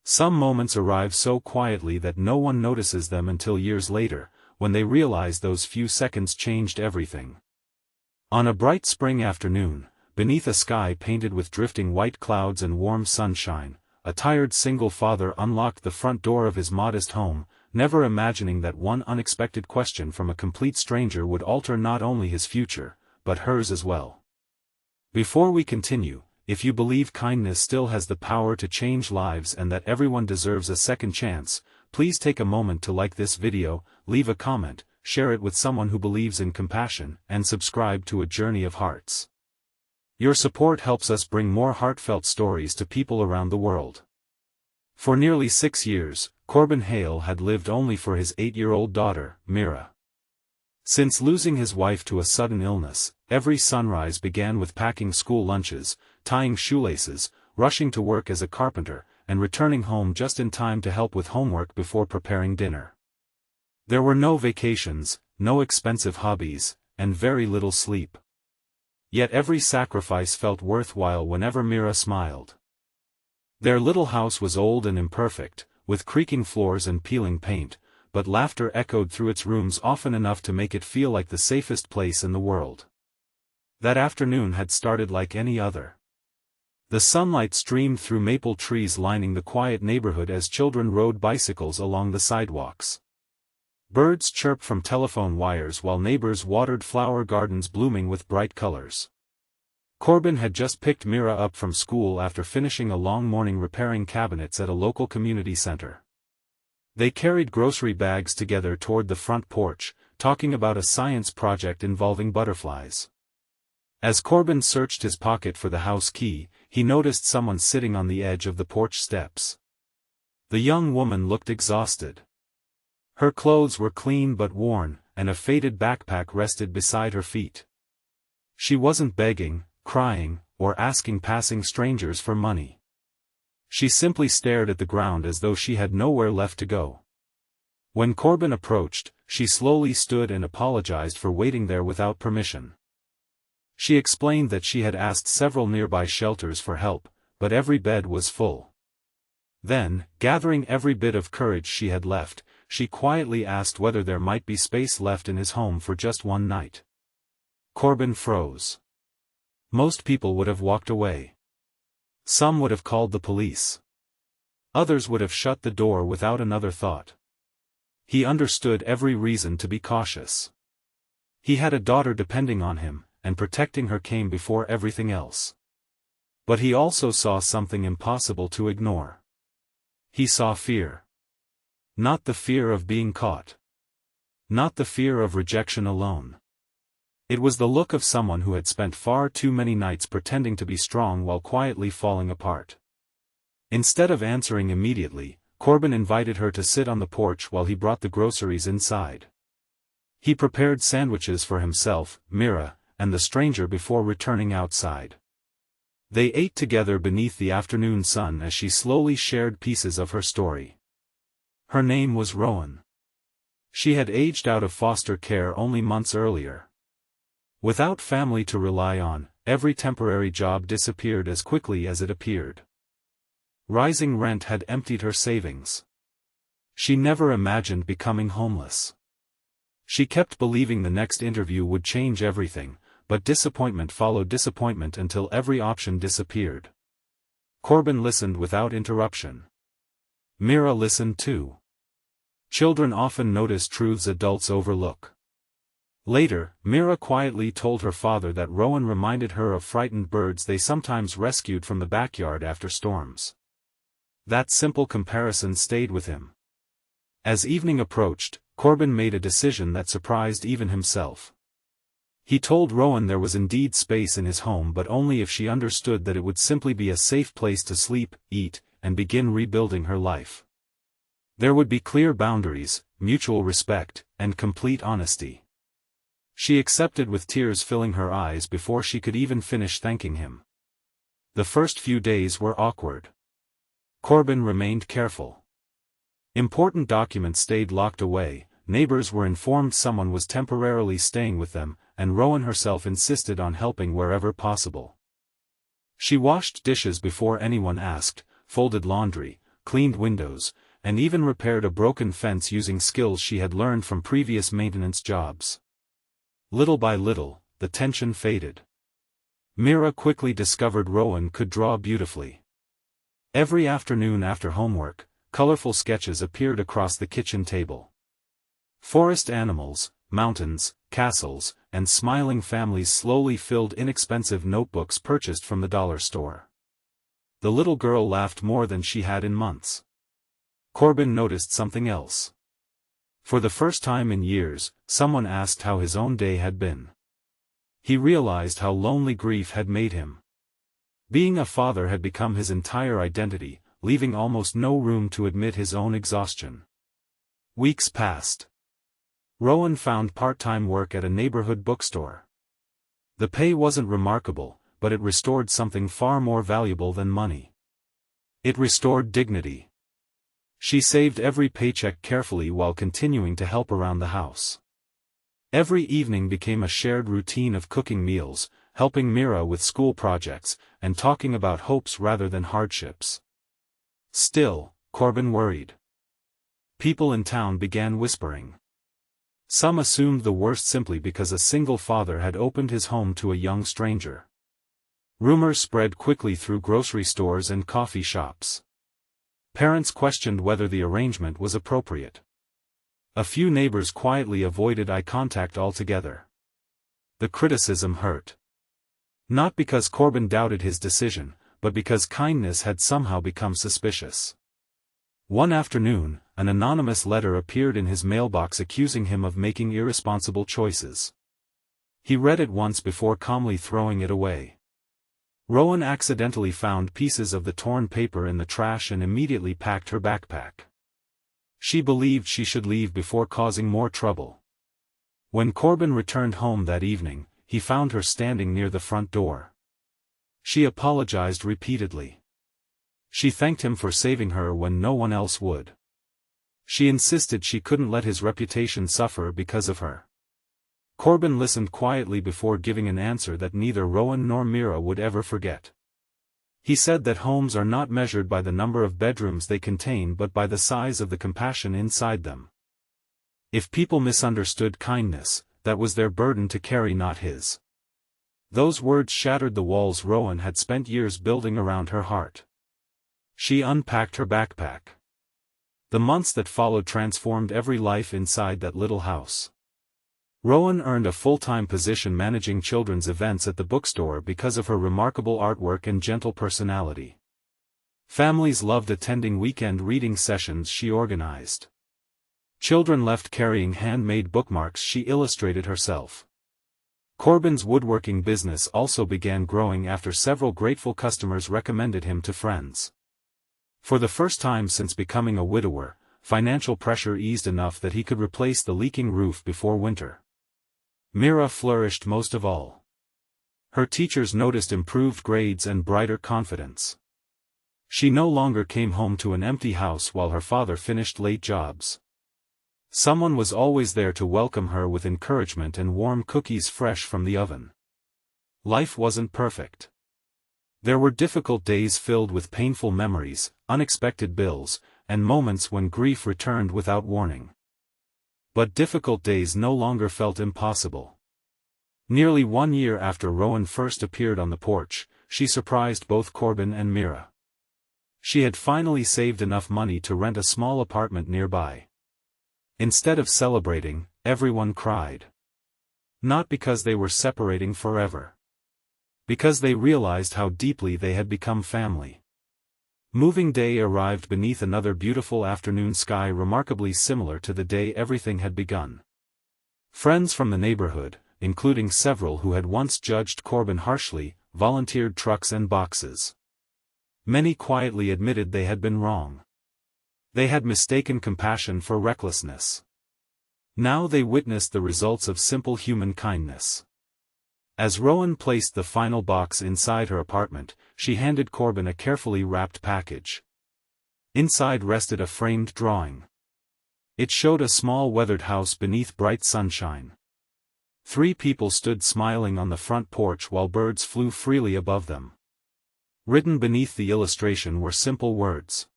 Some moments arrive so quietly that no one notices them until years later, when they realize those few seconds changed everything. On a bright spring afternoon, beneath a sky painted with drifting white clouds and warm sunshine, a tired single father unlocked the front door of his modest home, never imagining that one unexpected question from a complete stranger would alter not only his future, but hers as well. Before we continue, if you believe kindness still has the power to change lives and that everyone deserves a second chance, please take a moment to like this video, leave a comment, share it with someone who believes in compassion, and subscribe to A Journey of Hearts. Your support helps us bring more heartfelt stories to people around the world. For nearly 6 years, Corbin Hale had lived only for his 8-year-old daughter, Mira. Since losing his wife to a sudden illness, every sunrise began with packing school lunches, tying shoelaces, rushing to work as a carpenter, and returning home just in time to help with homework before preparing dinner. There were no vacations, no expensive hobbies, and very little sleep. Yet every sacrifice felt worthwhile whenever Mira smiled. Their little house was old and imperfect, with creaking floors and peeling paint, but laughter echoed through its rooms often enough to make it feel like the safest place in the world. That afternoon had started like any other. The sunlight streamed through maple trees lining the quiet neighborhood as children rode bicycles along the sidewalks. Birds chirped from telephone wires while neighbors watered flower gardens blooming with bright colors. Corbin had just picked Mira up from school after finishing a long morning repairing cabinets at a local community center. They carried grocery bags together toward the front porch, talking about a science project involving butterflies. As Corbin searched his pocket for the house key, he noticed someone sitting on the edge of the porch steps. The young woman looked exhausted. Her clothes were clean but worn, and a faded backpack rested beside her feet. She wasn't begging, crying, or asking passing strangers for money. She simply stared at the ground as though she had nowhere left to go. When Corbin approached, she slowly stood and apologized for waiting there without permission. She explained that she had asked several nearby shelters for help, but every bed was full. Then, gathering every bit of courage she had left, she quietly asked whether there might be space left in his home for just one night. Corbin froze. Most people would have walked away. Some would have called the police. Others would have shut the door without another thought. He understood every reason to be cautious. He had a daughter depending on him, and protecting her came before everything else. But he also saw something impossible to ignore. He saw fear. Not the fear of being caught. Not the fear of rejection alone. It was the look of someone who had spent far too many nights pretending to be strong while quietly falling apart. Instead of answering immediately, Corbin invited her to sit on the porch while he brought the groceries inside. He prepared sandwiches for himself, Mira, and the stranger before returning outside. They ate together beneath the afternoon sun as she slowly shared pieces of her story. Her name was Rowan. She had aged out of foster care only months earlier. Without family to rely on, every temporary job disappeared as quickly as it appeared. Rising rent had emptied her savings. She never imagined becoming homeless. She kept believing the next interview would change everything, but disappointment followed disappointment until every option disappeared. Corbin listened without interruption. Mira listened too. Children often notice truths adults overlook. Later, Mira quietly told her father that Rowan reminded her of frightened birds they sometimes rescued from the backyard after storms. That simple comparison stayed with him. As evening approached, Corbin made a decision that surprised even himself. He told Rowan there was indeed space in his home, but only if she understood that it would simply be a safe place to sleep, eat, and begin rebuilding her life. There would be clear boundaries, mutual respect, and complete honesty. She accepted with tears filling her eyes before she could even finish thanking him. The first few days were awkward. Corbin remained careful. Important documents stayed locked away, neighbors were informed someone was temporarily staying with them, and Rowan herself insisted on helping wherever possible. She washed dishes before anyone asked, folded laundry, cleaned windows, and even repaired a broken fence using skills she had learned from previous maintenance jobs. Little by little, the tension faded. Mira quickly discovered Rowan could draw beautifully. Every afternoon after homework, colorful sketches appeared across the kitchen table. Forest animals, mountains, castles, and smiling families slowly filled inexpensive notebooks purchased from the dollar store. The little girl laughed more than she had in months. Corbin noticed something else. For the first time in years, someone asked how his own day had been. He realized how lonely grief had made him. Being a father had become his entire identity, leaving almost no room to admit his own exhaustion. Weeks passed. Rowan found part-time work at a neighborhood bookstore. The pay wasn't remarkable, but it restored something far more valuable than money. It restored dignity. She saved every paycheck carefully while continuing to help around the house. Every evening became a shared routine of cooking meals, helping Mira with school projects, and talking about hopes rather than hardships. Still, Corbin worried. People in town began whispering. Some assumed the worst simply because a single father had opened his home to a young stranger. Rumors spread quickly through grocery stores and coffee shops. Parents questioned whether the arrangement was appropriate. A few neighbors quietly avoided eye contact altogether. The criticism hurt. Not because Corbin doubted his decision, but because kindness had somehow become suspicious. One afternoon, an anonymous letter appeared in his mailbox accusing him of making irresponsible choices. He read it once before calmly throwing it away. Rowan accidentally found pieces of the torn paper in the trash and immediately packed her backpack. She believed she should leave before causing more trouble. When Corbin returned home that evening, he found her standing near the front door. She apologized repeatedly. She thanked him for saving her when no one else would. She insisted she couldn't let his reputation suffer because of her. Corbin listened quietly before giving an answer that neither Rowan nor Mira would ever forget. He said that homes are not measured by the number of bedrooms they contain but by the size of the compassion inside them. If people misunderstood kindness, that was their burden to carry, not his. Those words shattered the walls Rowan had spent years building around her heart. She unpacked her backpack. The months that followed transformed every life inside that little house. Rowan earned a full-time position managing children's events at the bookstore because of her remarkable artwork and gentle personality. Families loved attending weekend reading sessions she organized. Children left carrying handmade bookmarks she illustrated herself. Corbin's woodworking business also began growing after several grateful customers recommended him to friends. For the first time since becoming a widower, financial pressure eased enough that he could replace the leaking roof before winter. Mira flourished most of all. Her teachers noticed improved grades and brighter confidence. She no longer came home to an empty house while her father finished late jobs. Someone was always there to welcome her with encouragement and warm cookies fresh from the oven. Life wasn't perfect. There were difficult days filled with painful memories, unexpected bills, and moments when grief returned without warning. But difficult days no longer felt impossible. Nearly 1 year after Rowan first appeared on the porch, she surprised both Corbin and Mira. She had finally saved enough money to rent a small apartment nearby. Instead of celebrating, everyone cried. Not because they were separating forever. Because they realized how deeply they had become family. Moving day arrived beneath another beautiful afternoon sky remarkably similar to the day everything had begun. Friends from the neighborhood, including several who had once judged Corbin harshly, volunteered trucks and boxes. Many quietly admitted they had been wrong. They had mistaken compassion for recklessness. Now they witnessed the results of simple human kindness. As Rowan placed the final box inside her apartment, she handed Corbin a carefully wrapped package. Inside rested a framed drawing. It showed a small weathered house beneath bright sunshine. 3 people stood smiling on the front porch while birds flew freely above them. Written beneath the illustration were simple words.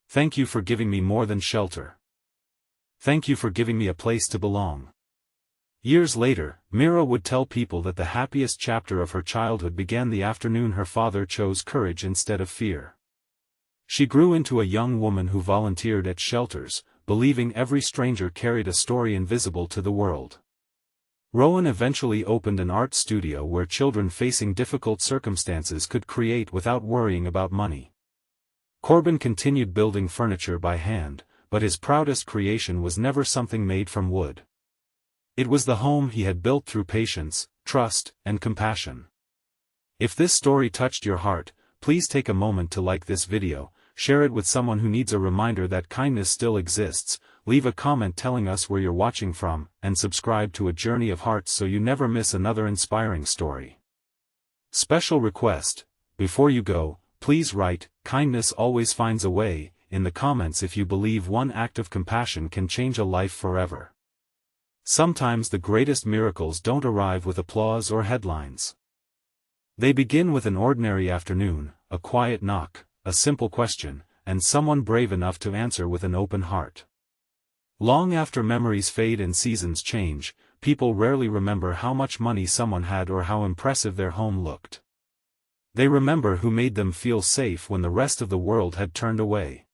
Thank you for giving me more than shelter. Thank you for giving me a place to belong. Years later, Mira would tell people that the happiest chapter of her childhood began the afternoon her father chose courage instead of fear. She grew into a young woman who volunteered at shelters, believing every stranger carried a story invisible to the world. Rowan eventually opened an art studio where children facing difficult circumstances could create without worrying about money. Corbin continued building furniture by hand, but his proudest creation was never something made from wood. It was the home he had built through patience, trust, and compassion. If this story touched your heart, please take a moment to like this video, share it with someone who needs a reminder that kindness still exists, leave a comment telling us where you're watching from, and subscribe to A Journey of Hearts so you never miss another inspiring story. Special request: before you go, please write, "Kindness always finds a way," in the comments if you believe one act of compassion can change a life forever. Sometimes the greatest miracles don't arrive with applause or headlines. They begin with an ordinary afternoon, a quiet knock, a simple question, and someone brave enough to answer with an open heart. Long after memories fade and seasons change, people rarely remember how much money someone had or how impressive their home looked. They remember who made them feel safe when the rest of the world had turned away.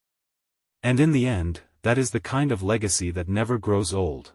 And in the end, that is the kind of legacy that never grows old.